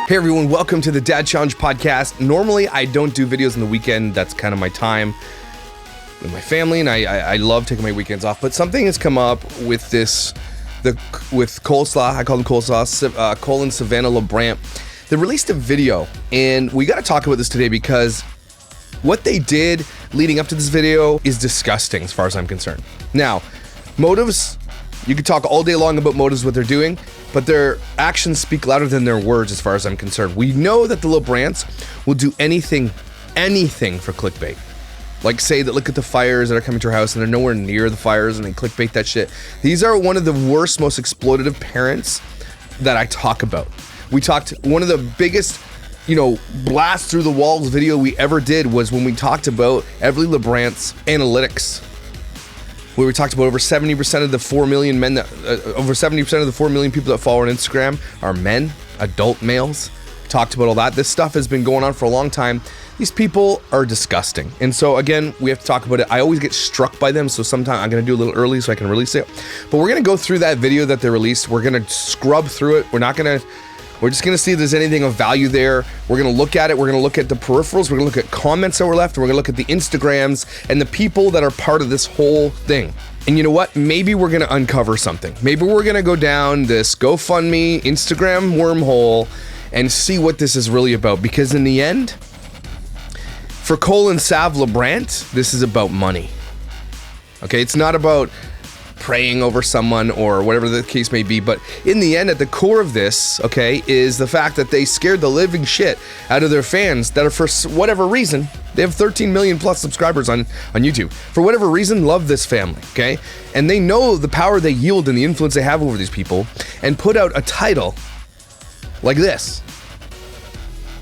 Hey everyone, welcome to the Dad Challenge podcast. Normally I don't do videos on the weekend. That's kind of my time with my family, and I love taking my weekends off. But something has come up with with Coleslaw. I call them Coleslaw. Cole and Savannah Labrant. They released a video, and we got to talk about this today because what they did leading up to this video is disgusting as far as I'm concerned. Now, motives, you could talk all day long about motives, what they're doing, but their actions speak louder than their words as far as I'm concerned. We know that the Labrants will do anything for clickbait. Like say that look at the fires that are coming to your house and they're nowhere near the fires and they clickbait that shit. These are one of the worst, most exploitative parents that I talk about. We talked, one of the biggest, blast through the walls video we ever did was when we talked about Everly Labrant's analytics, where we talked about over 70% of the 4 million men that, over 70% of the 4 million people that follow on Instagram are men, adult males. Talked about all that. This stuff has been going on for a long time. These people are disgusting. And so again, we have to talk about it. I always get struck by them, so sometime I'm gonna do a little early so I can release it. But we're gonna go through that video that they released. We're gonna scrub through it. We're just gonna see if there's anything of value there. We're gonna look at it. We're gonna look at the peripherals. We're gonna look at comments that were left. We're gonna look at the Instagrams and the people that are part of this whole thing. And you know what? Maybe we're gonna uncover something. Maybe we're gonna go down this GoFundMe Instagram wormhole and see what this is really about. Because in the end, for Cole and Sav Labrant, this is about money. Okay, it's not about praying over someone or whatever the case may be, but in the end, at the core of this, okay, is the fact that they scared the living shit out of their fans that are, for whatever reason, they have 13 million plus subscribers on YouTube. For whatever reason, love this family, okay? And they know the power they yield and the influence they have over these people, and put out a title like this,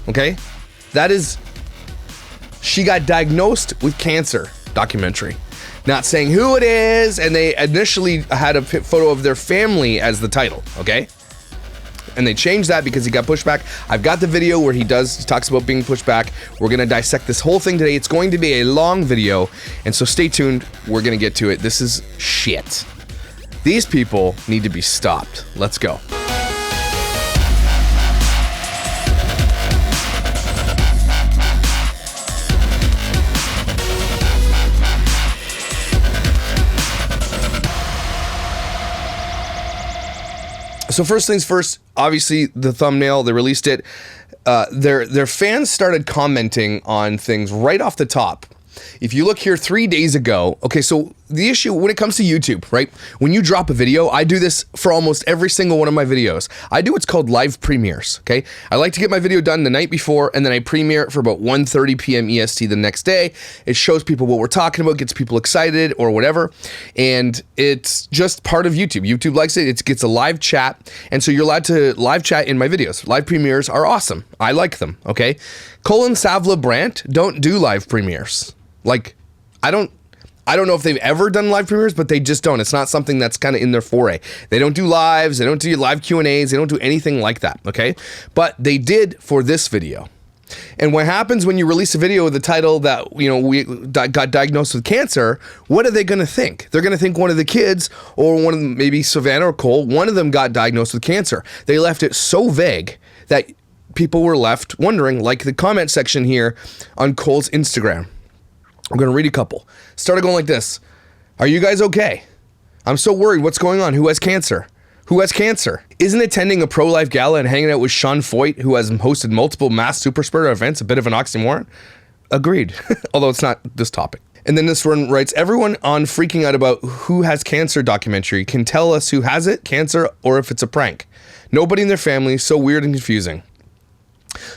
okay? That is, she got diagnosed with cancer documentary. Not saying who it is, and they initially had a photo of their family as the title, okay? And they changed that because he got pushed back. I've got the video where he talks about being pushed back. We're gonna dissect this whole thing today. It's going to be a long video, and so stay tuned. We're gonna get to it. This is shit. These people need to be stopped. Let's go. So first things first, obviously the thumbnail, they released it. Their fans started commenting on things right off the top. If you look here 3 days ago, okay, so the issue when it comes to YouTube, right? When you drop a video, I do this for almost every single one of my videos. I do what's called live premieres, okay? I like to get my video done the night before, and then I premiere it for about 1:30 p.m. EST the next day. It shows people what we're talking about, gets people excited or whatever, and it's just part of YouTube. YouTube likes it. It gets a live chat, and so you're allowed to live chat in my videos. Live premieres are awesome. I like them, okay? Cole and Sav Labrant don't do live premieres. Like, I don't know if they've ever done live premieres, but they just don't. It's not something that's kind of in their foray. They don't do lives. They don't do live Q&As. They don't do anything like that, okay? But they did for this video. And what happens when you release a video with the title that, we got diagnosed with cancer, what are they going to think? They're going to think one of the kids or one of them, maybe Savannah or Cole, one of them got diagnosed with cancer. They left it so vague that people were left wondering, like the comment section here on Cole's Instagram. I'm going to read a couple. Started going like this. Are you guys okay? I'm so worried. What's going on? Who has cancer? Who has cancer? Isn't attending a pro-life gala and hanging out with Sean Foyt, who has hosted multiple mass super spreader events, a bit of an oxymoron? Agreed. Although it's not this topic. And then this one writes, everyone on freaking out about who has cancer documentary can tell us who has it, cancer, or if it's a prank. Nobody in their family, so weird and confusing.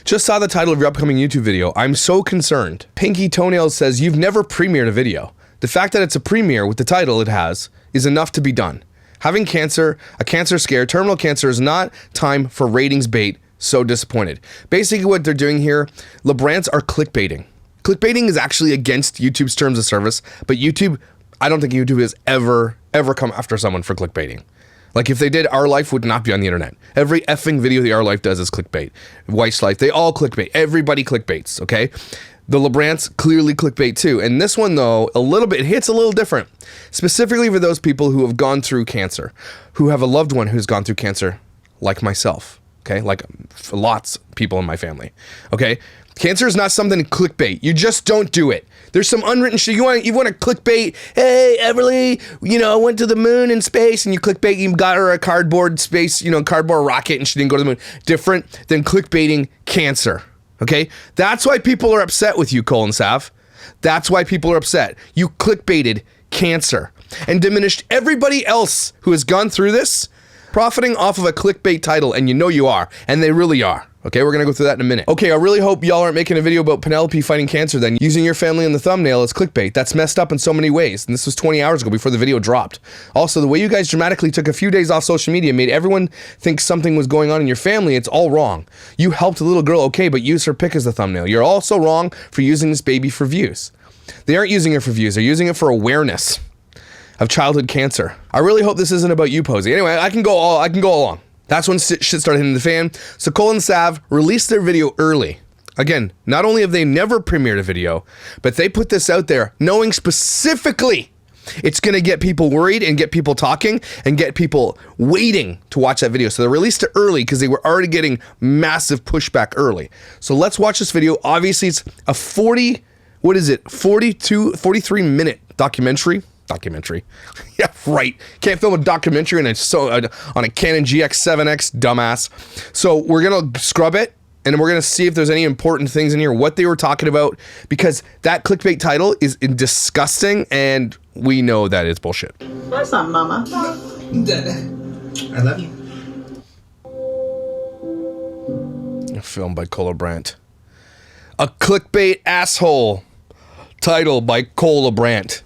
Just saw the title of your upcoming YouTube video. I'm so concerned. Pinky Toenails says, you've never premiered a video. The fact that it's a premiere with the title it has is enough to be done. Having cancer, a cancer scare, terminal cancer is not time for ratings bait. So disappointed. Basically what they're doing here, Labrants are clickbaiting. Clickbaiting is actually against YouTube's terms of service, but I don't think YouTube has ever come after someone for clickbaiting. Like if they did, Our Life would not be on the internet. Every effing video the Our Life does is clickbait. Wife's Life, they all clickbait. Everybody clickbaits, okay? The Labrants clearly clickbait too. And this one though, it hits a little different. Specifically for those people who have gone through cancer, who have a loved one who's gone through cancer, like myself. okay? Like lots of people in my family, okay? Cancer is not something to clickbait. You just don't do it. There's some unwritten shit. You want to clickbait, hey, Everly, went to the moon in space, and you clickbait, you got her a cardboard space, cardboard rocket, and she didn't go to the moon. Different than clickbaiting cancer, okay? That's why people are upset with you, Colin Sav. That's why people are upset. You clickbaited cancer and diminished everybody else who has gone through this, profiting off of a clickbait title, and you are, and they really are. Okay, we're gonna go through that in a minute. Okay, I really hope y'all aren't making a video about Penelope fighting cancer then, using your family in the thumbnail as clickbait. That's messed up in so many ways, and this was 20 hours ago before the video dropped. Also, the way you guys dramatically took a few days off social media made everyone think something was going on in your family. It's all wrong. You helped a little girl, okay, but use her pic as the thumbnail. You're also wrong for using this baby for views. They aren't using it for views, they're using it for awareness of childhood cancer. I really hope this isn't about you, Posey. Anyway, I can go along. That's when shit started hitting the fan. So Colin Sav released their video early. Again, not only have they never premiered a video, but they put this out there knowing specifically it's gonna get people worried and get people talking and get people waiting to watch that video. So they released it early because they were already getting massive pushback early. So let's watch this video. Obviously it's a 43 minute documentary. Yeah, right. Can't film a documentary on a Canon GX7X, dumbass. So we're gonna scrub it, and we're gonna see if there's any important things in here, what they were talking about, because that clickbait title is disgusting, and we know that it's bullshit. What's up, Mama? I love you. A film by Labrant. A clickbait asshole title by Labrant.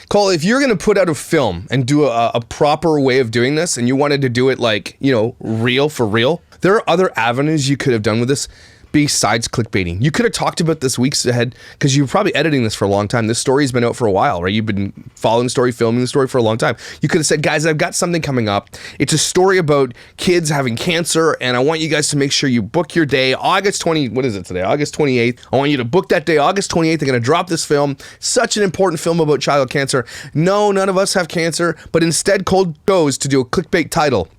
Cole, if you're gonna put out a film and do a proper way of doing this, and you wanted to do it like, real for real, there are other avenues you could have done with this besides clickbaiting. You could have talked about this weeks ahead, because you're probably editing this for a long time. This story's been out for a while, right? You've been following the story, filming the story for a long time. You could have said, guys, I've got something coming up. It's a story about kids having cancer, and I want you guys to make sure you book your day. August 28th. I want you to book that day, August 28th. They're gonna drop this film. Such an important film about childhood cancer. No, none of us have cancer, but instead Cole goes to do a clickbait title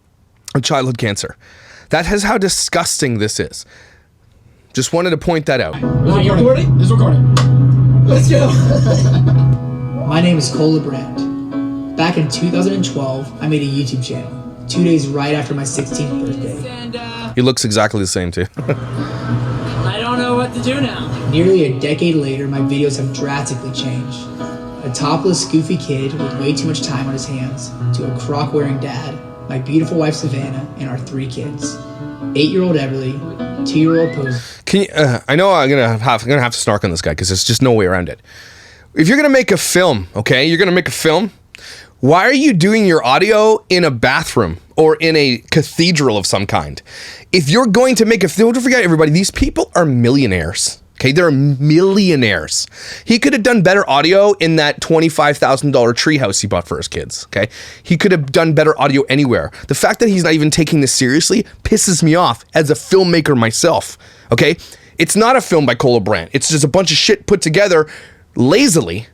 of childhood cancer. That is how disgusting this is. Just wanted to point that out. Is it recording? It's recording. Let's go. My name is Cole Labrant. Back in 2012, I made a YouTube channel, 2 days right after my 16th birthday. And, He looks exactly the same too. I don't know what to do now. Nearly a decade later, my videos have drastically changed. A topless, goofy kid with way too much time on his hands, to a croc-wearing dad, my beautiful wife Savannah, and our 3 kids. 8-year-old Everly, 2-year-old Posey. Can you, I know I'm gonna have to snark on this guy, because there's just no way around it. If you're gonna make a film, okay, why are you doing your audio in a bathroom or in a cathedral of some kind? If you're going to make a film, don't forget, everybody, these people are millionaires. Okay, they're millionaires. He could have done better audio in that $25,000 treehouse he bought for his kids, okay? He could have done better audio anywhere. The fact that he's not even taking this seriously pisses me off as a filmmaker myself, okay? It's not a film by Labrant. It's just a bunch of shit put together lazily,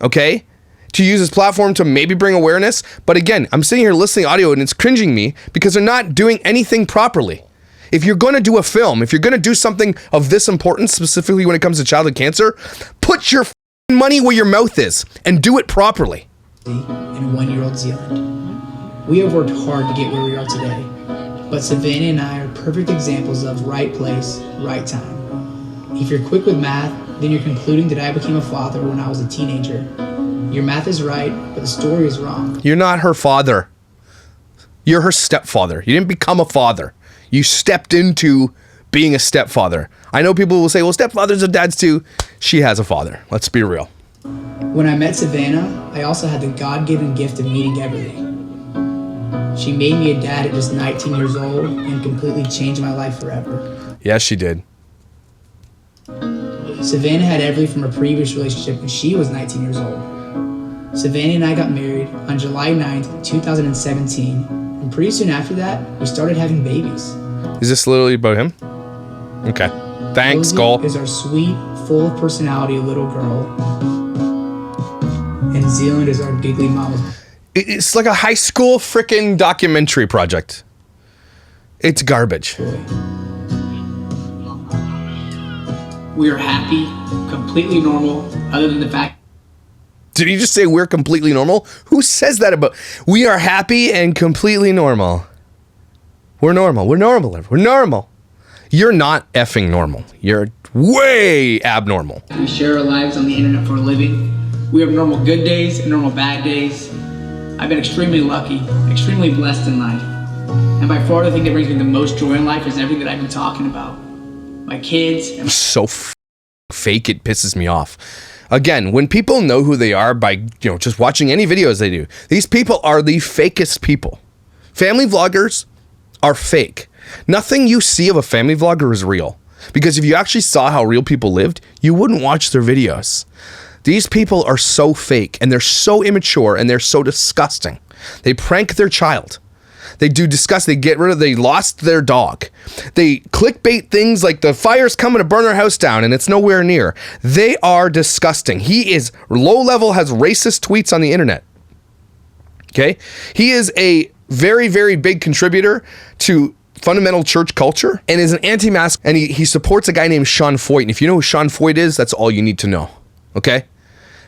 okay? To use his platform to maybe bring awareness. But again, I'm sitting here listening to audio and it's cringing me because they're not doing anything properly. If you're going to do a film, if you're going to do something of this importance, specifically when it comes to childhood cancer, put your money where your mouth is and do it properly. And 1-year-old Zealand. We have worked hard to get where we are today, but Savannah and I are perfect examples of right place, right time. If you're quick with math, then you're concluding that I became a father when I was a teenager. Your math is right, but the story is wrong. You're not her father. You're her stepfather. You didn't become a father. You stepped into being a stepfather. I know people will say, well, stepfathers are dads too. She has a father. Let's be real. When I met Savannah, I also had the God-given gift of meeting Everly. She made me a dad at just 19 years old and completely changed my life forever. Yes, she did. Savannah had Everly from a previous relationship when she was 19 years old. Savannah and I got married on July 9th, 2017, and pretty soon after that, we started having babies. Is this literally about him? Okay. Thanks, Cole. Is our sweet, full of personality little girl, and Zealand is our giggly mama. It's like a high school frickin' documentary project. It's garbage. We are happy, completely normal, other than the fact. Did you just say we're completely normal? Who says that about? We are happy and completely normal. We're normal. We're normal. We're normal. You're not effing normal. You're way abnormal. We share our lives on the internet for a living. We have normal good days and normal bad days. I've been extremely lucky, extremely blessed in life. And by far the thing that brings me the most joy in life is everything that I've been talking about. My kids. And so fake, it pisses me off. Again, when people know who they are by, just watching any videos they do, these people are the fakest people. Family vloggers are fake. Nothing you see of a family vlogger is real. Because if you actually saw how real people lived, you wouldn't watch their videos. These people are so fake, and they're so immature, and they're so disgusting. They prank their child. They do disgust. They lost their dog. They clickbait things like the fire's coming to burn our house down and it's nowhere near. They are disgusting. He is low level, has racist tweets on the internet. Okay. He is a very, very big contributor to fundamental church culture and is an anti-mask, and he supports a guy named Sean Foyt. And if you know who Sean Foyt is, that's all you need to know. Okay.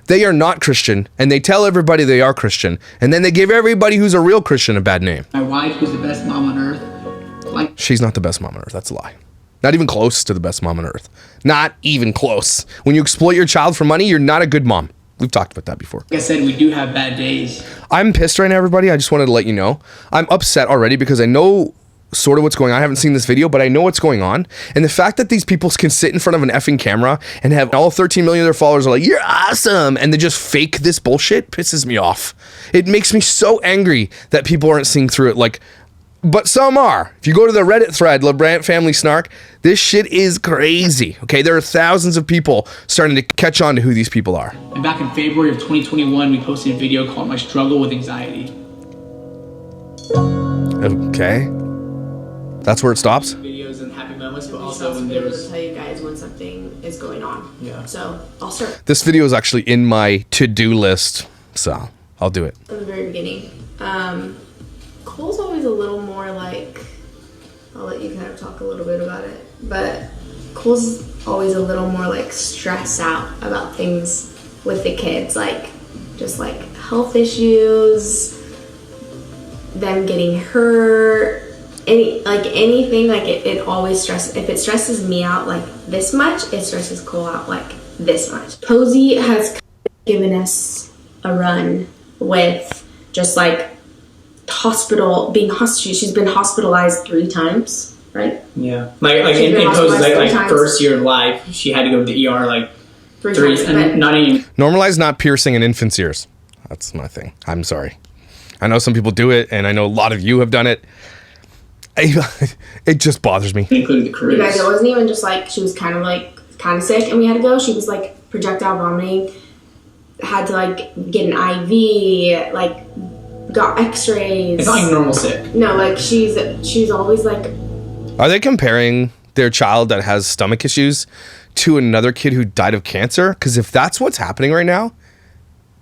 They are not Christian, and they tell everybody they are Christian, and then they give everybody who's a real Christian a bad name. my wife was the best mom on earth. She's not the best mom on earth. That's a lie. Not even close to the best mom on earth. Not even close. When you exploit your child for money, you're not a good mom. We've talked about that before. Like I said, we do have bad days. I'm pissed right now, everybody. I just wanted to let you know. I'm upset already because I know sort of what's going on. I haven't seen this video, but I know what's going on. And the fact that these people can sit in front of an effing camera and have all 13 million of their followers are like, you're awesome, and they just fake this bullshit pisses me off. It makes me so angry that people aren't seeing through it. But some are. If you go to the Reddit thread, Labrant Family Snark, this shit is crazy. Okay, there are thousands of people starting to catch on to who these people are. And back in February of 2021, we posted a video called My Struggle with Anxiety. Okay. That's where it stops? Videos and happy moments, but Also, also when be able there's... to tell you guys when something is going on. Yeah. So I'll start This video is actually in my to-do list, so I'll do it. from the very beginning. Cole's always a little more like, I'll let you kind of talk a little bit about it, but Cole's always a little more like stressed out about things with the kids, like just like health issues, them getting hurt, anything, like it always stresses. If it stresses me out like this much, it stresses Cole out like this much. Posey has given us a run with just like she's been hospitalized 3 times, right? Yeah. Like She's in been Pose's hospitalized 3 times. first year of life, she had to go to the ER like 3 3, times, and but not even... Normalize not piercing an infant's ears. That's my thing. I'm sorry. I know some people do it, and I know a lot of you have done it. It just bothers me. Including the cruise. you guys, it wasn't even just like she was kind of sick and we had to go. She was like projectile vomiting, had to like get an IV, like got x-rays. It's not even normal sick. No, like she's always like, Are they comparing their child that has stomach issues to another kid who died of cancer? Because if that's what's happening right now,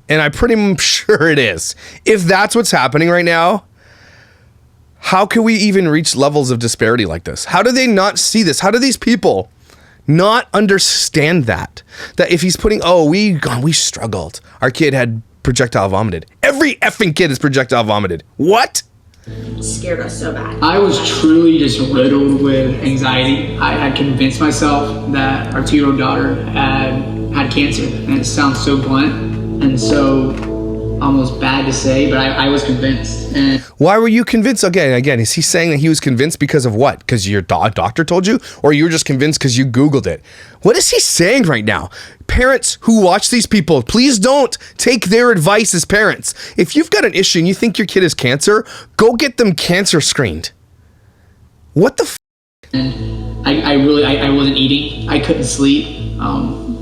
and I'm pretty sure it is, if that's what's happening right now, how can we even reach levels of disparity like this? How do they not see this? How do these people not understand that? That if he's putting, we struggled. Our kid had projectile vomited. Every effing kid is projectile vomited. What? scared us so bad. I was truly just riddled with anxiety. I had convinced myself that our 2-year-old daughter had cancer, and it sounds so blunt and so almost bad to say, but I was convinced. And Why were you convinced? Again, is he saying that he was convinced because of what? Because your doctor told you? Or you were just convinced because you Googled it? What is he saying right now? Parents who watch these people, please don't take their advice as parents. If you've got an issue and you think your kid has cancer, go get them cancer screened. What the And I wasn't eating. I couldn't sleep.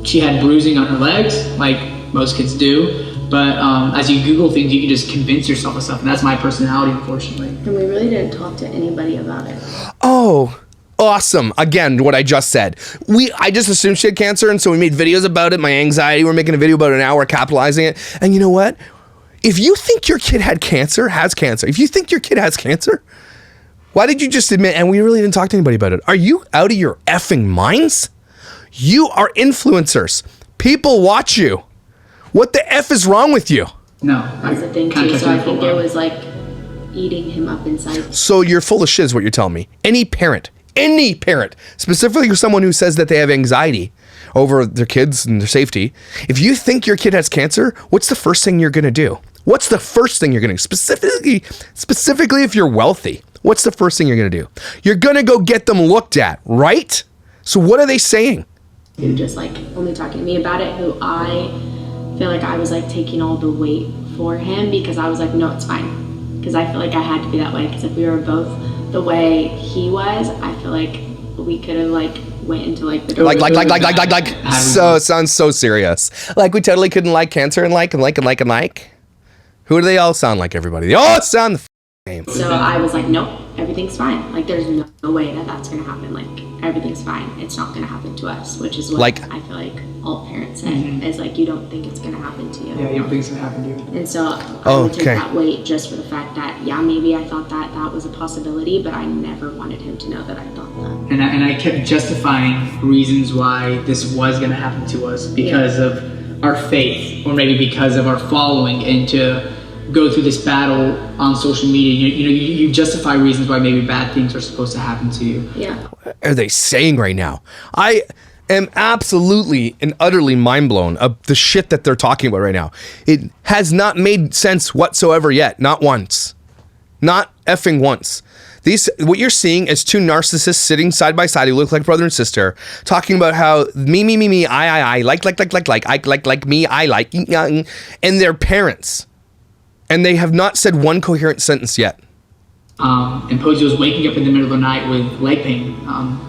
She had bruising on her legs, like most kids do. But as you Google things, you can just convince yourself of stuff, and that's my personality, unfortunately. And we really didn't talk to anybody about it. Oh, awesome. Again, what I just said. I just assumed she had cancer, and so we made videos about it. My anxiety, we're making a video about it now, we're capitalizing it. And you know what? If you think your kid has cancer, if you think your kid has cancer, Why did you just admit, and we really didn't talk to anybody about it? Are you out of your effing minds? You are influencers. People watch you. What the F is wrong with you? No. That's the thing too, so I think it was like eating him up inside. So you're full of shit is what you're telling me. Any parent, specifically someone who says that they have anxiety over their kids and their safety, if you think your kid has cancer, what's the first thing you're gonna do? What's the first thing you're gonna do? Specifically if you're wealthy, what's the first thing you're gonna do? You're gonna go get them looked at, right? So what are they saying? Who just like only talking to me about it, who I feel like I was like taking all the weight for him because I was like, no, it's fine. Because I feel like I had to be that way, because if we were both the way he was, I feel like we could have like went into like the like so it sounds so serious. Like we totally couldn't like cancer and like. Who do they all sound like, everybody? They all sound the same. So I was like, nope, everything's fine. Like there's no way that that's gonna happen. Like everything's fine. It's not gonna happen to us, which is what like, I feel like all parents say is like, you don't think it's gonna happen to you. Yeah, you don't think it's gonna happen to you. And so I would take that weight just for the fact that, yeah, maybe I thought that that was a possibility, but I never wanted him to know that I thought that. And I kept justifying reasons why this was gonna happen to us because of our faith, or maybe because of our following, and to go through this battle on social media. You justify reasons why maybe bad things are supposed to happen to you. Yeah. What are they saying right now? I am absolutely and utterly mind blown of the shit that they're talking about right now. It has not made sense whatsoever yet. Not once. Not effing once. What you're seeing is two narcissists sitting side by side who look like brother and sister, talking about how me, I, like, me, I like, and their parents. And they have not said one coherent sentence yet. And Posey was waking up in the middle of the night with leg pain,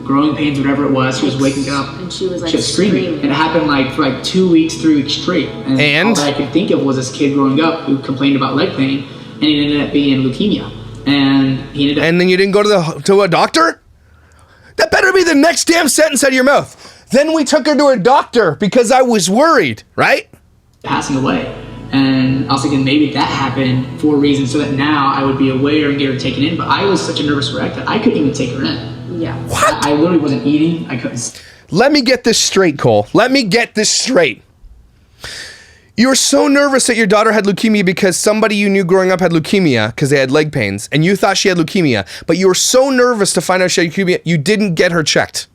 growing pains, whatever it was. She was waking up. And she was like screaming. And it happened like for like 2 weeks, 3 weeks straight. And all that I could think of was this kid growing up who complained about leg pain, and it ended up being leukemia. And he ended up. And then you didn't go to a doctor? That better be the next damn sentence out of your mouth. Then we took her to a doctor because I was worried, right? Passing away. And I was thinking maybe that happened for a reason, so that now I would be aware and get her taken in. But I was such a nervous wreck that I couldn't even take her in. Yeah. What? I literally wasn't eating. I couldn't. Let me get this straight, Cole. Let me get this straight. You were so nervous that your daughter had leukemia because somebody you knew growing up had leukemia because they had leg pains, and you thought she had leukemia, but you were so nervous to find out she had leukemia, you didn't get her checked.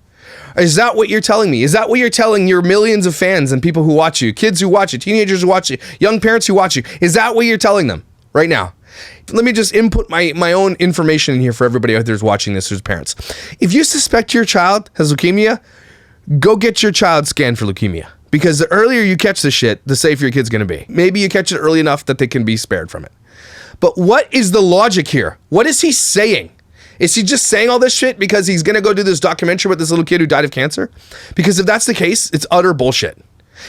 Is that what you're telling me? Is that what you're telling your millions of fans and people who watch you, kids who watch you, teenagers who watch you, young parents who watch you? Is that what you're telling them right now? Let me just input my own information in here for everybody out there who's watching this who's parents. If you suspect your child has leukemia, go get your child scanned for leukemia. Because the earlier you catch this shit, the safer your kid's gonna be. Maybe you catch it early enough that they can be spared from it. But what is the logic here? What is he saying? Is he just saying all this shit because he's gonna go do this documentary with this little kid who died of cancer? Because if that's the case, it's utter bullshit.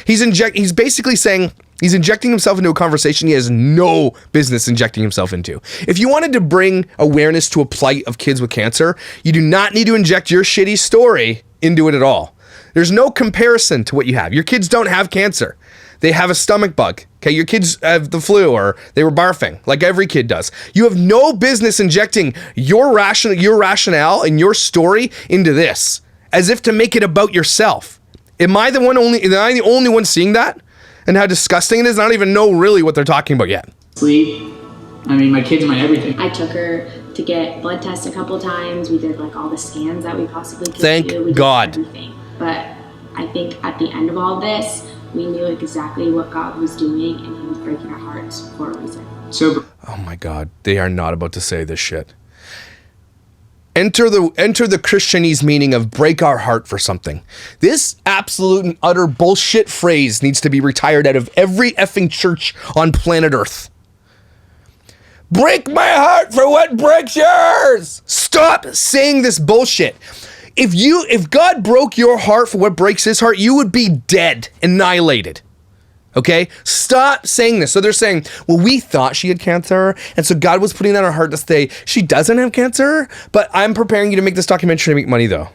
He's basically saying he's injecting himself into a conversation he has no business injecting himself into. If you wanted to bring awareness to a plight of kids with cancer, you do not need to inject your shitty story into it at all. There's no comparison to what you have. Your kids don't have cancer. They have a stomach bug. Okay, your kids have the flu or they were barfing like every kid does. You have no business injecting your rationale and your story into this as if to make it about yourself. Am I the only one seeing that? And how disgusting it is? I don't even know really what they're talking about yet. Sleep. I mean, my kids are my everything. I took her to get blood tests a couple times. We did like all the scans that we possibly could do. Thank God. Everything. But I think at the end of all this, we knew exactly what God was doing, and he was breaking our hearts for a reason. So, oh my God, they are not about to say this shit. Enter the Christianese meaning of break our heart for something. This absolute and utter bullshit phrase needs to be retired out of every effing church on planet Earth. Break my heart for what breaks yours. Stop saying this bullshit. If God broke your heart for what breaks his heart, you would be dead, annihilated. Okay? Stop saying this. So they're saying, well, we thought she had cancer, and so God was putting that on her heart to say, she doesn't have cancer, but I'm preparing you to make this documentary to make money, though.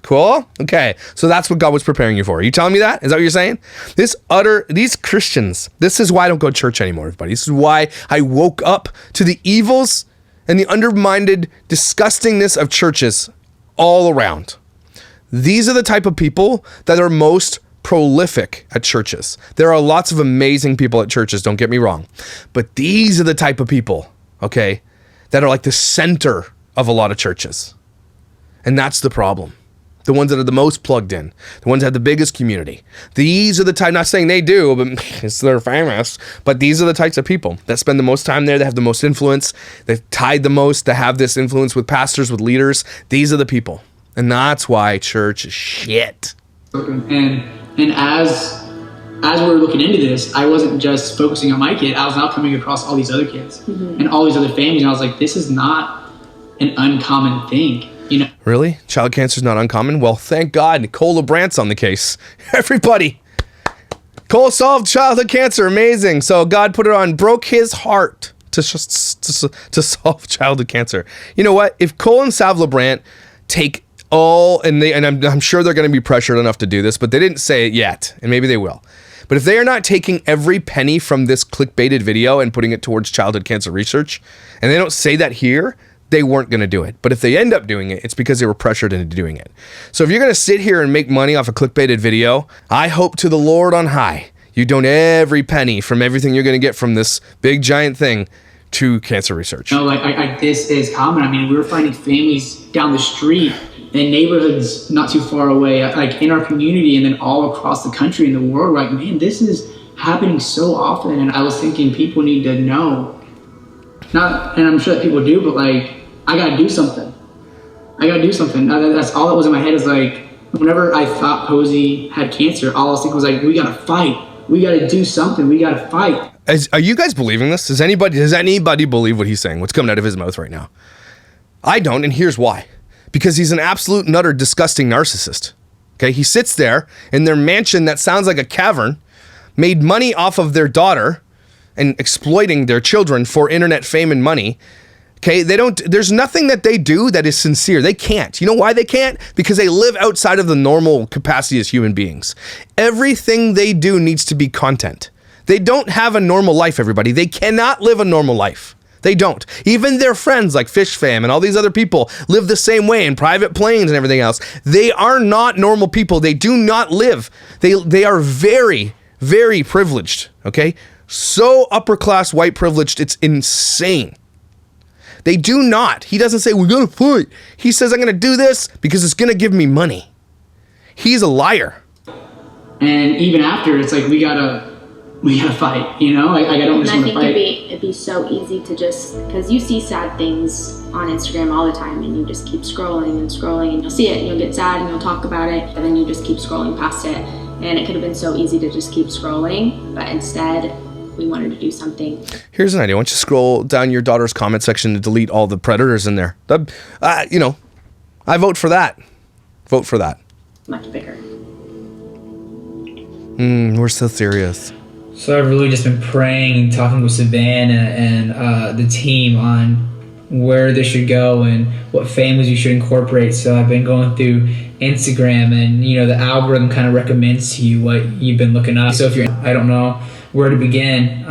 Cool? Okay. So that's what God was preparing you for. Are you telling me that? Is that what you're saying? These Christians, this is why I don't go to church anymore, everybody. This is why I woke up to the evils and the undermined disgustingness of churches all around. These are the type of people that are most prolific at churches. There are lots of amazing people at churches, don't get me wrong. But these are the type of people, okay, that are like the center of a lot of churches. And that's the problem. The ones that are the most plugged in, the ones that have the biggest community. These are the type, not saying they do, but they're famous, but these are the types of people that spend the most time there, that have the most influence, they've tied the most, that have this influence with pastors, with leaders. These are the people. And that's why church is shit. And as we were looking into this, I wasn't just focusing on my kid. I was now coming across all these other kids and all these other families. And I was like, this is not an uncommon thing. You know? Really? Child cancer is not uncommon? Well, thank God Cole Labrant's on the case. Everybody. Cole solved childhood cancer. Amazing. So God put it on, broke his heart to solve childhood cancer. You know what? If Cole and Sav Labrant take all, and I'm sure they're going to be pressured enough to do this, but they didn't say it yet, and maybe they will. But if they are not taking every penny from this clickbaited video and putting it towards childhood cancer research, and they don't say that here, they weren't going to do it. But if they end up doing it, it's because they were pressured into doing it. So if you're going to sit here and make money off a clickbaited video, I hope to the Lord on high, you donate every penny from everything you're going to get from this big giant thing to cancer research. You know, like this is common. I mean, we were finding families down the street in neighborhoods not too far away, like in our community and then all across the country and the world. Like, man, this is happening so often. And I was thinking people need to know. Not, and I'm sure that people do, but like, I gotta do something. That's all that was in my head, is like, whenever I thought Posey had cancer, all I was thinking was like, we gotta fight. We gotta do something. We gotta fight. Are you guys believing this? Does anybody believe what he's saying? What's coming out of his mouth right now? I don't, and here's why. Because he's an absolute nutter, disgusting narcissist. Okay, he sits there in their mansion that sounds like a cavern, made money off of their daughter and exploiting their children for internet fame and money. Okay, there's nothing that they do that is sincere. They can't. You know why they can't? Because they live outside of the normal capacity as human beings. Everything they do needs to be content. They don't have a normal life, everybody. They cannot live a normal life. They don't. Even their friends like Fish Fam and all these other people live the same way in private planes and everything else. They are not normal people. They do not live. They are very, very privileged, okay? So upper class white privileged, it's insane. They do not. He doesn't say, we're going to fight. He says, I'm going to do this because it's going to give me money. He's a liar. And even after, it's like, we gotta fight, you know? I don't just want to fight. It'd be so easy to just, because you see sad things on Instagram all the time and you just keep scrolling and scrolling and you'll see it and you'll get sad and you'll talk about it and then you just keep scrolling past it. And it could have been so easy to just keep scrolling, but instead we wanted to do something. Here's an idea. Why don't you scroll down your daughter's comment section to delete all the predators in there? I vote for that. Vote for that. Much bigger. We're so serious. So I've really just been praying and talking with Savannah and the team on where this should go and what families you should incorporate. So I've been going through Instagram and, the algorithm kind of recommends to you what you've been looking up. So if I don't know where to begin.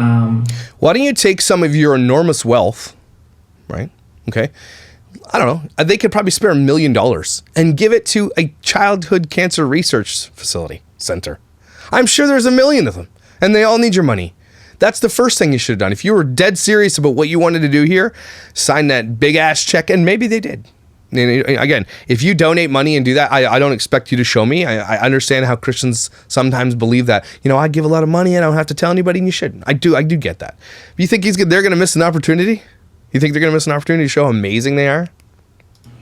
Why don't you take some of your enormous wealth, right? Okay. I don't know. They could probably spare $1 million and give it to a childhood cancer research facility center. I'm sure there's 1 million of them and they all need your money. That's the first thing you should have done. If you were dead serious about what you wanted to do here, sign that big ass check, and maybe they did. Again, if you donate money and do that, I don't expect you to show me. I understand how Christians sometimes believe that, I give a lot of money and I don't have to tell anybody, and you shouldn't. I do get that. You think they're going to miss an opportunity? You think they're going to miss an opportunity to show how amazing they are?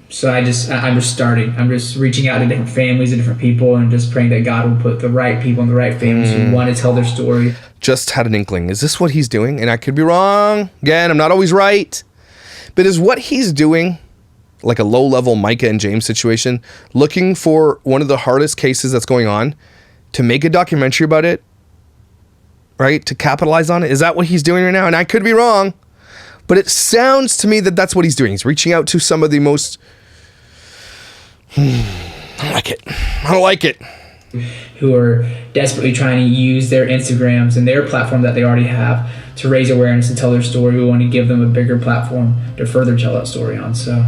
So I'm just starting. I'm just reaching out to different families and different people and just praying that God will put the right people and the right families who want to tell their story. Just had an inkling. Is this what he's doing? And I could be wrong. Again, I'm not always right. But is what he's doing like a low-level Micah and James situation, looking for one of the hardest cases that's going on to make a documentary about it, right? To capitalize on it? Is that what he's doing right now? And I could be wrong, but it sounds to me that that's what he's doing. He's reaching out to some of the most... I don't like it. who are desperately trying to use their Instagrams and their platform that they already have to raise awareness and tell their story. We want to give them a bigger platform to further tell that story on. So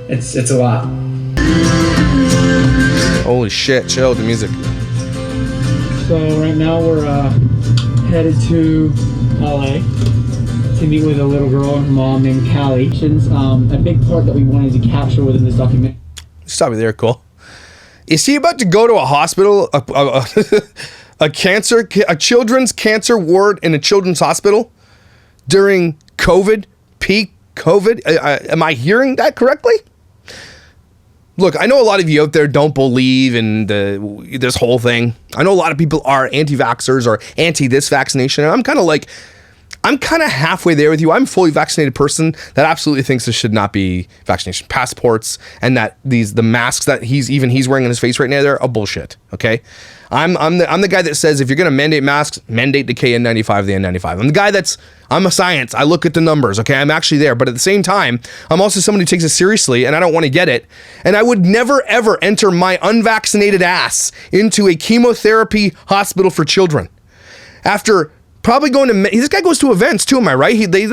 it's a lot. Holy shit, chill with the music. So right now we're headed to LA to meet with a little girl and her mom named Callie. A big part that we wanted to capture within this documentary. Stop it there, Cole. Is he about to go to a hospital, a children's cancer ward in a children's hospital during COVID, peak COVID? Am I hearing that correctly? Look, I know a lot of you out there don't believe in this whole thing. I know a lot of people are anti-vaxxers or anti this vaccination, and I'm kind of halfway there with you. I'm a fully vaccinated person that absolutely thinks there should not be vaccination passports, and that the masks that he's wearing on his face right now, they're a bullshit. Okay, I'm the guy that says if you're gonna mandate masks, mandate the KN95, the N95. I'm the guy I'm a science. I look at the numbers. Okay, I'm actually there, but at the same time, I'm also someone who takes it seriously, and I don't want to get it. And I would never ever enter my unvaccinated ass into a chemotherapy hospital for children after. Probably going to, this guy goes to events too, am I right? They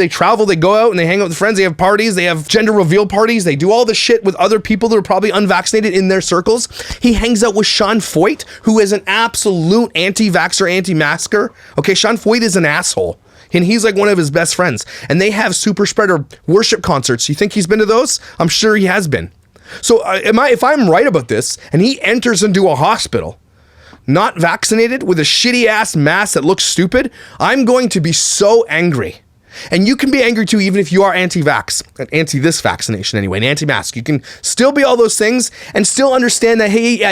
travel, they go out and they hang out with friends, they have parties, they have gender reveal parties, they do all this shit with other people that are probably unvaccinated in their circles. He hangs out with Sean Foyt, who is an absolute anti-vaxxer, anti-masker. Okay, Sean Foyt is an asshole. And he's like one of his best friends. And they have super spreader worship concerts. You think he's been to those? I'm sure he has been. So if I'm right about this, and he enters into a hospital, not vaccinated with a shitty ass mask that looks stupid, I'm going to be so angry. And you can be angry too, even if you are anti-vax, anti this vaccination anyway, and anti-mask. You can still be all those things and still understand that, hey, yeah,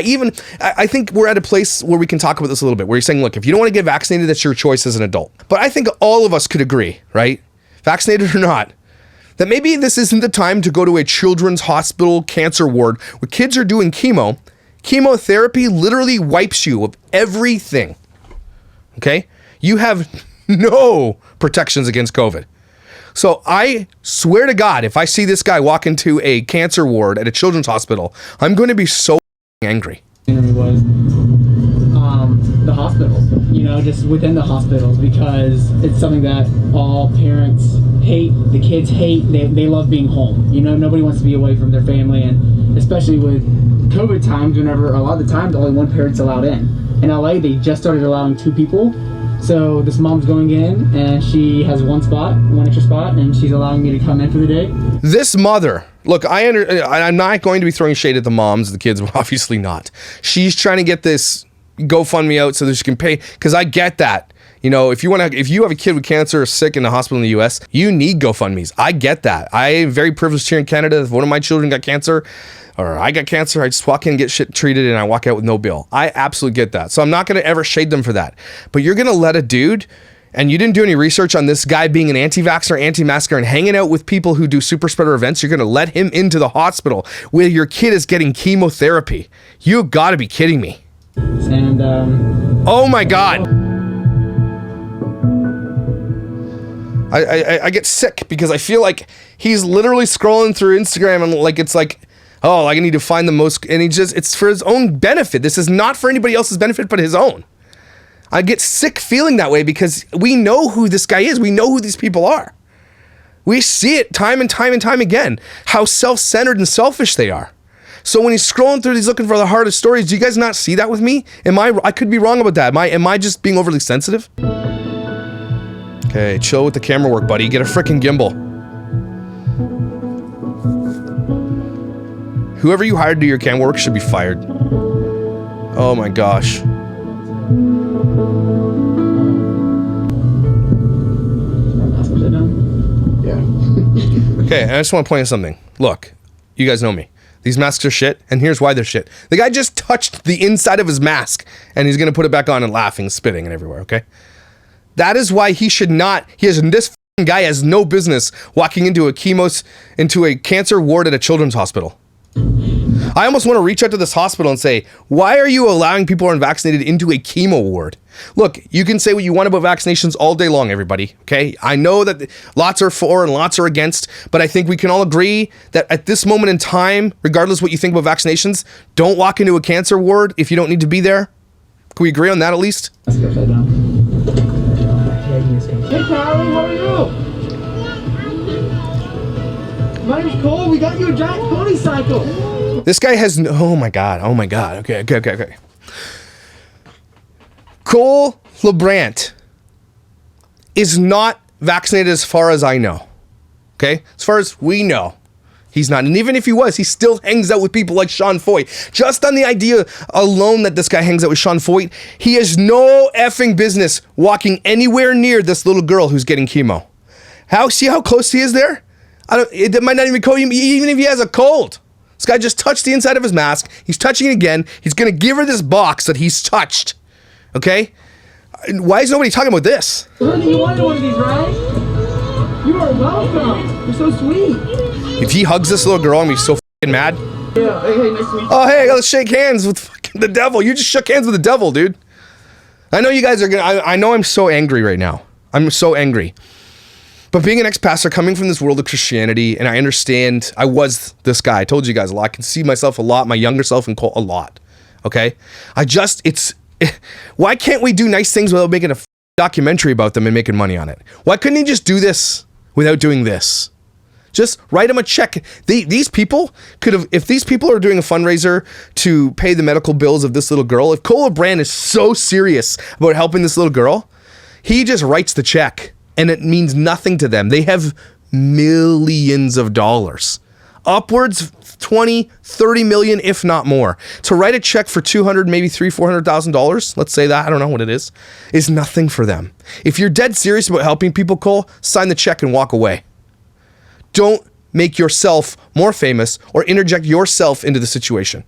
I think we're at a place where we can talk about this a little bit, where you're saying, look, if you don't want to get vaccinated, that's your choice as an adult. But I think all of us could agree, right? Vaccinated or not, that maybe this isn't the time to go to a children's hospital cancer ward where kids are doing chemo. Chemotherapy literally wipes you of everything. Okay? You have no protections against COVID. So I swear to God, if I see this guy walk into a cancer ward at a children's hospital, I'm going to be so angry. Was the hospitals, just within the hospitals, because it's something that all parents hate, the kids hate. They love being home. Nobody wants to be away from their family, and especially with COVID times, whenever a lot of the times only one parent's allowed in. In LA, they just started allowing 2 people. So this mom's going in and she has one extra spot, and she's allowing me to come in for the day. This mother, look, I'm not going to be throwing shade at the moms, the kids, obviously not. She's trying to get this GoFundMe out so that she can pay, because I get that. If you have a kid with cancer or sick in the hospital in the US, you need GoFundMes. I get that. I'm very privileged here in Canada. If one of my children got cancer, or I got cancer, I just walk in and get shit treated and I walk out with no bill. I absolutely get that. So I'm not going to ever shade them for that. But you're going to let a dude, and you didn't do any research on this guy being an anti-vaxxer, anti-masker, and hanging out with people who do super spreader events, you're going to let him into the hospital where your kid is getting chemotherapy. You got to be kidding me. And oh my God. I get sick because I feel like he's literally scrolling through Instagram and it's like, oh, I need to find the most, and it's for his own benefit. This is not for anybody else's benefit but his own. I get sick feeling that way because we know who this guy is. We know who these people are. We see it time and time and time again, how self-centered and selfish they are. So when he's scrolling through, he's looking for the hardest stories. Do you guys not see that with me? I could be wrong about that. Am I just being overly sensitive? Okay, chill with the camera work, buddy. Get a freaking gimbal. Whoever you hired to do your camera work should be fired. Oh my gosh. Yeah. Okay, I just want to point out something. Look, you guys know me. These masks are shit, and here's why they're shit. The guy just touched the inside of his mask, and he's gonna put it back on and laughing, spitting, and everywhere, okay? That is why this guy has no business walking into a cancer ward at a children's hospital. I almost want to reach out to this hospital and say, why are you allowing people who are unvaccinated into a chemo ward? Look, you can say what you want about vaccinations all day long, everybody, okay? I know that lots are for and lots are against, but I think we can all agree that at this moment in time, regardless what you think about vaccinations, don't walk into a cancer ward if you don't need to be there. Can we agree on that at least? Let's go upside down. Hey, Kylie, how are you? My name's Cole. We got you a giant pony cycle. This guy has no, oh my God. Okay. Cole Labrant is not vaccinated as far as I know. Okay? As far as we know, he's not. And even if he was, he still hangs out with people like Sean Foyt. Just on the idea alone that this guy hangs out with Sean Foyt, he has no effing business walking anywhere near this little girl who's getting chemo. See how close he is there? It might not even cold, even if he has a cold. This guy just touched the inside of his mask. He's touching it again. He's going to give her this box that he's touched. Okay? Why is nobody talking about this? You wanted one of these, right? You are welcome. You're so sweet. If he hugs this little girl, I'm gonna be so fucking mad. Yeah. Hey, nice to meet you. Oh, hey, let's shake hands with fucking the devil. You just shook hands with the devil, dude. I know you guys are gonna, I know I'm so angry right now. I'm so angry. But being an ex-pastor coming from this world of Christianity, and I understand I was this guy. I told you guys a lot. I can see myself a lot, my younger self and Cole a lot. Okay? Why can't we do nice things without making a documentary about them and making money on it? Why couldn't he just do this without doing this? Just write him a check. These people could have, if these people are doing a fundraiser to pay the medical bills of this little girl, if Cole Labrant is so serious about helping this little girl, he just writes the check and it means nothing to them. They have millions of dollars. Upwards 20, 30 million, if not more. To write a check for $200, maybe $300,000, let's say that, I don't know what it is nothing for them. If you're dead serious about helping people, Cole, sign the check and walk away. Don't make yourself more famous or interject yourself into the situation.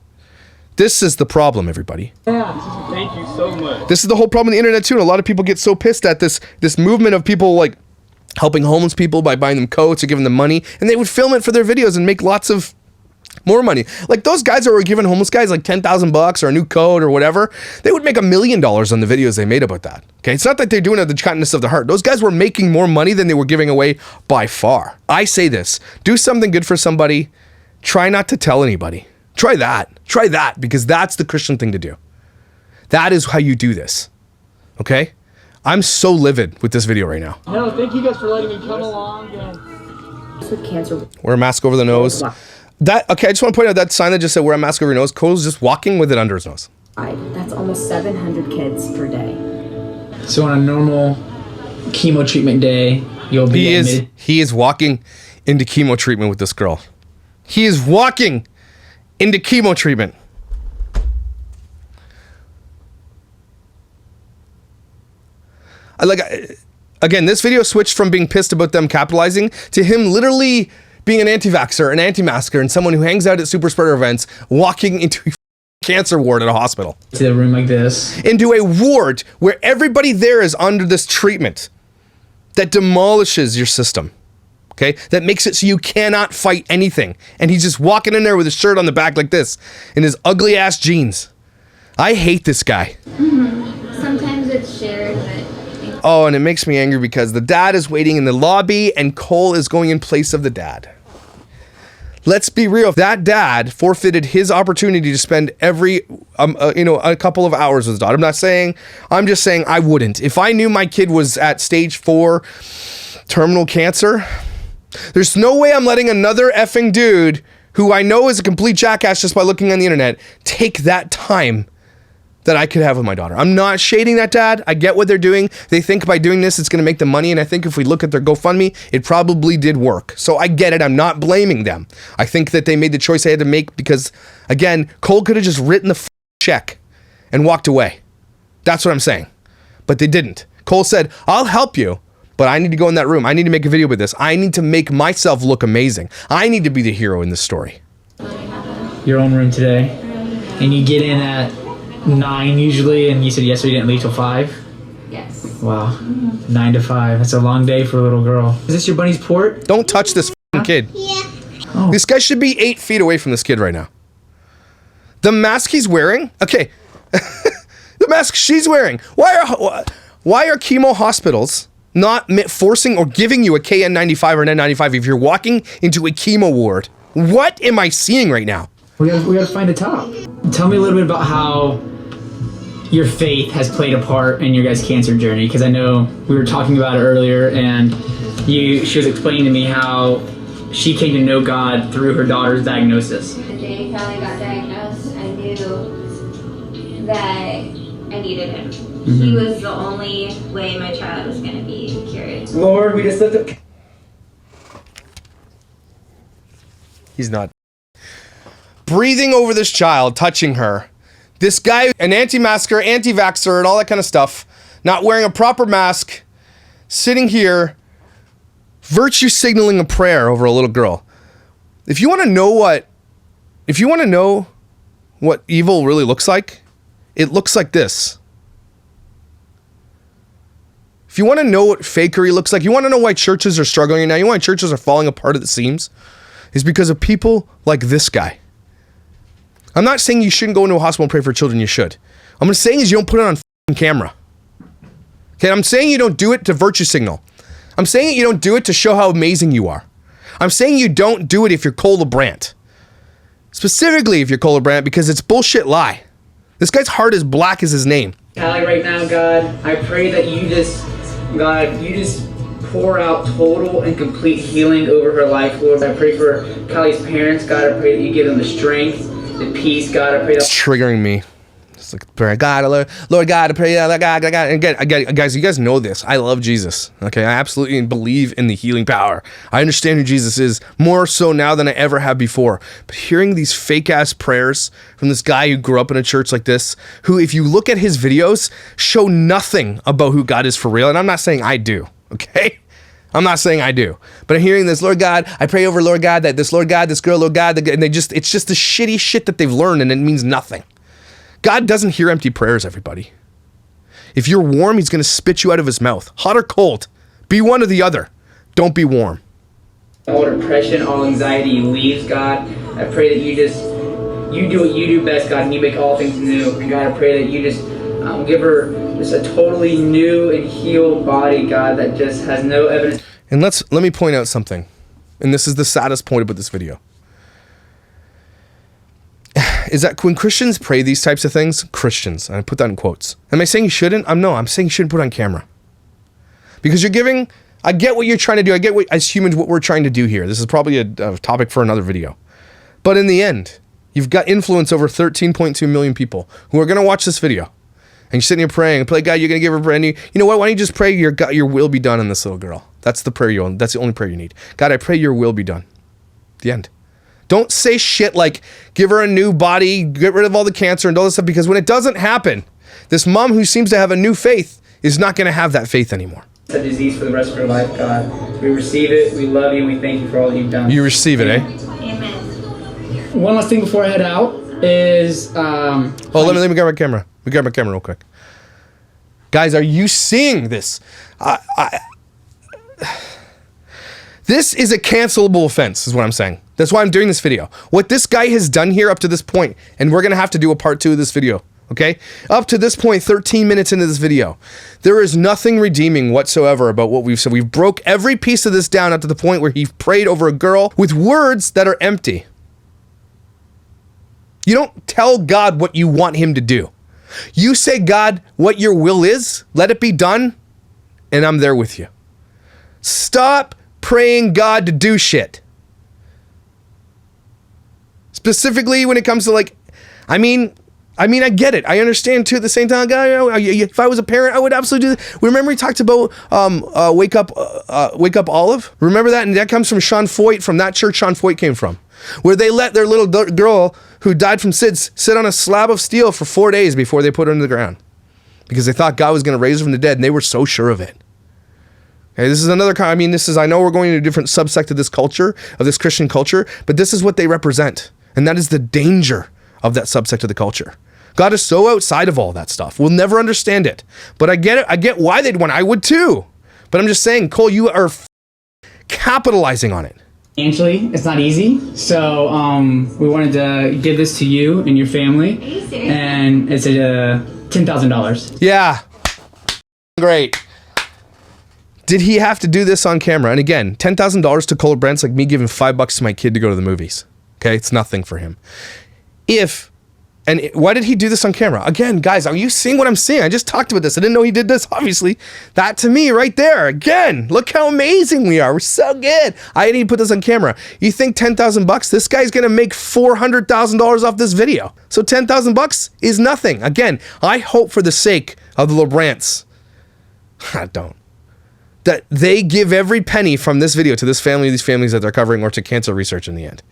This is the problem, everybody. Yeah. Thank you so much. This is the whole problem with the internet too, and a lot of people get so pissed at this movement of people like helping homeless people by buying them coats or giving them money, and they would film it for their videos and make lots of more money. Like those guys that were giving homeless guys like $10,000 or a new coat or whatever, they would make $1 million on the videos they made about that. Okay, it's not that they're doing it out of the kindness of the heart. Those guys were making more money than they were giving away by far. I say this, do something good for somebody, try not to tell anybody. Try that, because that's the Christian thing to do. That is how you do this, okay? I'm so livid with this video right now. No, thank you guys for letting me come along. With cancer. Wear a mask over the nose. Okay, I just want to point out that sign that just said wear a mask over your nose. Cole's just walking with it under his nose. That's almost 700 kids per day. So on a normal chemo treatment day, you'll be admitted. He is walking into chemo treatment with this girl. He is walking into chemo treatment. Again, this video switched from being pissed about them capitalizing to him literally being an anti-vaxxer, an anti-masker, and someone who hangs out at super spreader events, walking into a cancer ward at a hospital. To a room like this. Into a ward where everybody there is under this treatment that demolishes your system. Okay? That makes it so you cannot fight anything. And he's just walking in there with his shirt on the back like this, in his ugly ass jeans. I hate this guy. Sometimes it's shared, but... Oh, and it makes me angry because the dad is waiting in the lobby and Cole is going in place of the dad. Let's be real. That dad forfeited his opportunity to spend a couple of hours with his daughter. I'm just saying I wouldn't. If I knew my kid was at stage 4 terminal cancer, there's no way I'm letting another effing dude who I know is a complete jackass just by looking on the internet take that time that I could have with my daughter. I'm not shading that dad. I get what they're doing. They think by doing this, it's going to make them money. And I think if we look at their GoFundMe, it probably did work. So I get it. I'm not blaming them. I think that they made the choice they had to make because, again, Cole could have just written the check and walked away. That's what I'm saying. But they didn't. Cole said, I'll help you, but I need to go in that room. I need to make a video with this. I need to make myself look amazing. I need to be the hero in this story. Your own room today. And you get in at 9 usually, and you said yesterday you didn't leave till 5? Yes. Wow. 9 to 5. That's a long day for a little girl. Is this your bunny's port? Don't touch this kid. Yeah. Oh. This guy should be 8 feet away from this kid right now. The mask he's wearing, okay. The mask she's wearing. Why are chemo hospitals not forcing or giving you a KN95 or an N95 if you're walking into a chemo ward? What am I seeing right now? We gotta find a top. Tell me a little bit about how your faith has played a part in your guys' cancer journey, because I know we were talking about it earlier, and she was explaining to me how she came to know God through her daughter's diagnosis. The day Callie got diagnosed, I knew that I needed him. He was the only way my child was going to be cured. Lord, we just lift up. He's not breathing over this child, touching her. This guy, an anti-masker, anti-vaxxer, and all that kind of stuff, not wearing a proper mask, sitting here, virtue signaling a prayer over a little girl. If you want to know what evil really looks like, it looks like this. If you want to know what fakery looks like, you want to know why churches are struggling right now, you know why churches are falling apart at the seams, is because of people like this guy. I'm not saying you shouldn't go into a hospital and pray for children, you should. What I'm saying is you don't put it on camera. Okay, I'm saying you don't do it to virtue signal. I'm saying you don't do it to show how amazing you are. I'm saying you don't do it if you're Cole Labrant. Specifically if you're Cole Labrant, because it's bullshit lie. This guy's heart is black as his name. Callie, right now, God, I pray that you just pour out total and complete healing over her life, Lord. I pray for Callie's parents, God. I pray that you give them the strength, the peace, God. I pray that... It's triggering me. It's like, pray, God, Lord God, I pray, God. And again, guys, you guys know this. I love Jesus. Okay, I absolutely believe in the healing power. I understand who Jesus is more so now than I ever have before. But hearing these fake ass prayers from this guy who grew up in a church like this, who, if you look at his videos, show nothing about who God is for real. And I'm not saying I do. Okay. I'm not saying I do, but I'm hearing this, Lord God, I pray over Lord God that this Lord God, this girl, Lord God, and it's just the shitty shit that they've learned, and it means nothing. God doesn't hear empty prayers, everybody. If you're warm, he's going to spit you out of his mouth. Hot or cold, be one or the other. Don't be warm. All depression, all anxiety leaves, God. I pray that you do what you do best, God, and you make all things new. And God, I pray that you just give her just a totally new and healed body, God, that just has no evidence. And let me point out something. And this is the saddest point about this video. Is that when Christians pray these types of things, Christians, and I put that in quotes. Am I saying you shouldn't? I'm saying you shouldn't put it on camera. Because I get what you're trying to do. I get what, as humans, what we're trying to do here. This is probably a topic for another video. But in the end, you've got influence over 13.2 million people who are going to watch this video. And you're sitting here praying, and pray, God, you're going to give her brand new. You know what? Why don't you just pray your will be done in this little girl? That's the prayer that's the only prayer you need. God, I pray your will be done. The end. Don't say shit like, give her a new body, get rid of all the cancer and all this stuff, because when it doesn't happen, this mom who seems to have a new faith is not going to have that faith anymore. It's a disease for the rest of her life, God. We receive it, we love you, we thank you for all you've done. You receive it, eh? Amen. One last thing before I head out is... let me grab my camera. Let me grab my camera real quick. Guys, are you seeing this? This is a cancelable offense, is what I'm saying. That's why I'm doing this video. What this guy has done here up to this point, and we're going to have to do a part 2 of this video, okay? Up to this point, 13 minutes into this video, there is nothing redeeming whatsoever about what we've said. We've broke every piece of this down up to the point where he prayed over a girl with words that are empty. You don't tell God what you want him to do. You say, God, what your will is, let it be done, and I'm there with you. Stop praying God to do shit. Specifically when it comes to I get it. I understand too at the same time, God, if I was a parent, I would absolutely do that. Remember he talked about Wake Up Olive? Remember that? And that comes from Sean Foyt, from that church Sean Foyt came from, where they let their little girl who died from SIDS sit on a slab of steel for 4 days before they put her into the ground, because they thought God was going to raise her from the dead, and they were so sure of it. Okay, this is another kind. I know we're going into a different subsect of this culture, of this Christian culture, but this is what they represent. And that is the danger of that subsect of the culture. God is so outside of all that stuff. We'll never understand it. But I get it. I get why they'd want. I would too. But I'm just saying, Cole, you are capitalizing on it. Financially, it's not easy. So we wanted to give this to you and your family. Are you serious? And it's a $10,000. Yeah. Great. Did he have to do this on camera? And again, $10,000 to Labrant's like me giving $5 to my kid to go to the movies. Okay, it's nothing for him. Why did he do this on camera? Again, guys, are you seeing what I'm seeing? I just talked about this. I didn't know he did this, obviously. That to me right there, again, look how amazing we are. We're so good. I didn't even put this on camera. You think $10,000? This guy's gonna make $400,000 off this video. So $10,000 is nothing. Again, I hope for the sake of the Labrants, I don't, that they give every penny from this video to this family, these families that they're covering, or to cancer research in the end.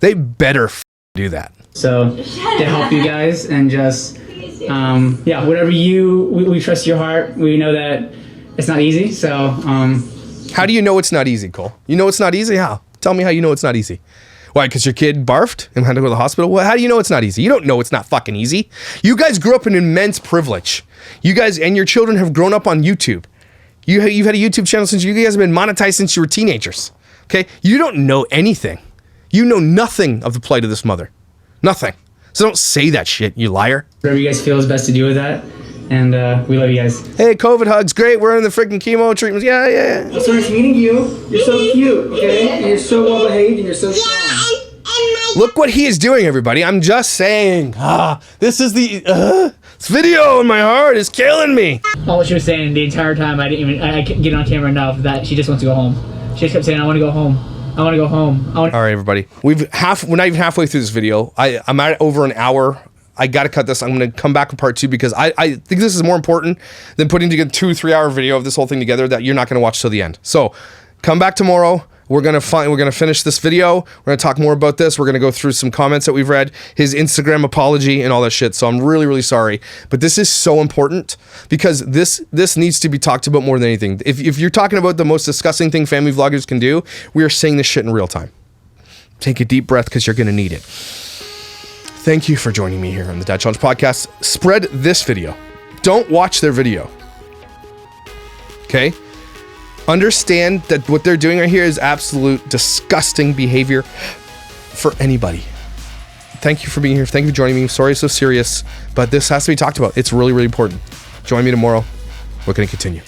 They better do that. So to help you guys and just, whatever we trust your heart. We know that it's not easy. So, how do you know it's not easy, Cole? You know it's not easy? How? Tell me how you know it's not easy. Why? Because your kid barfed and had to go to the hospital? Well, how do you know it's not easy? You don't know it's not fucking easy. You guys grew up in immense privilege. You guys and your children have grown up on YouTube. You've had a YouTube channel since you guys have been monetized since you were teenagers. Okay? You don't know anything. You know nothing of the plight of this mother. Nothing. So don't say that shit, you liar. Whatever you guys feel is best to do with that. And we love you guys. Hey, COVID hugs, great. We're in the freaking chemo treatments. Yeah. It's nice meeting you. You're so cute, okay? And you're so well behaved and you're so strong. Look what he is doing, everybody. I'm just saying. This is this video in my heart is killing me. All she was saying the entire time, I couldn't get on camera enough that she just wants to go home. She just kept saying, I want to go home. I want to go home. All right, everybody. We're not even halfway through this video. I'm at over an hour. I got to cut this. I'm going to come back with part 2 because I think this is more important than putting together 2-3 hour video of this whole thing together that you're not going to watch till the end. So come back tomorrow. We're gonna finish this video. We're gonna talk more about this. We're gonna go through some comments that we've read, his Instagram apology and all that shit. So I'm really, really sorry. But this is so important because this needs to be talked about more than anything. If you're talking about the most disgusting thing family vloggers can do, we are saying this shit in real time. Take a deep breath because you're gonna need it. Thank you for joining me here on the Dad Challenge podcast. Spread this video. Don't watch their video. Okay? Understand that what they're doing right here is absolute disgusting behavior for anybody. Thank you for being here. Thank you for joining me. Sorry it's so serious, but this has to be talked about. It's really, really important. Join me tomorrow. We're going to continue.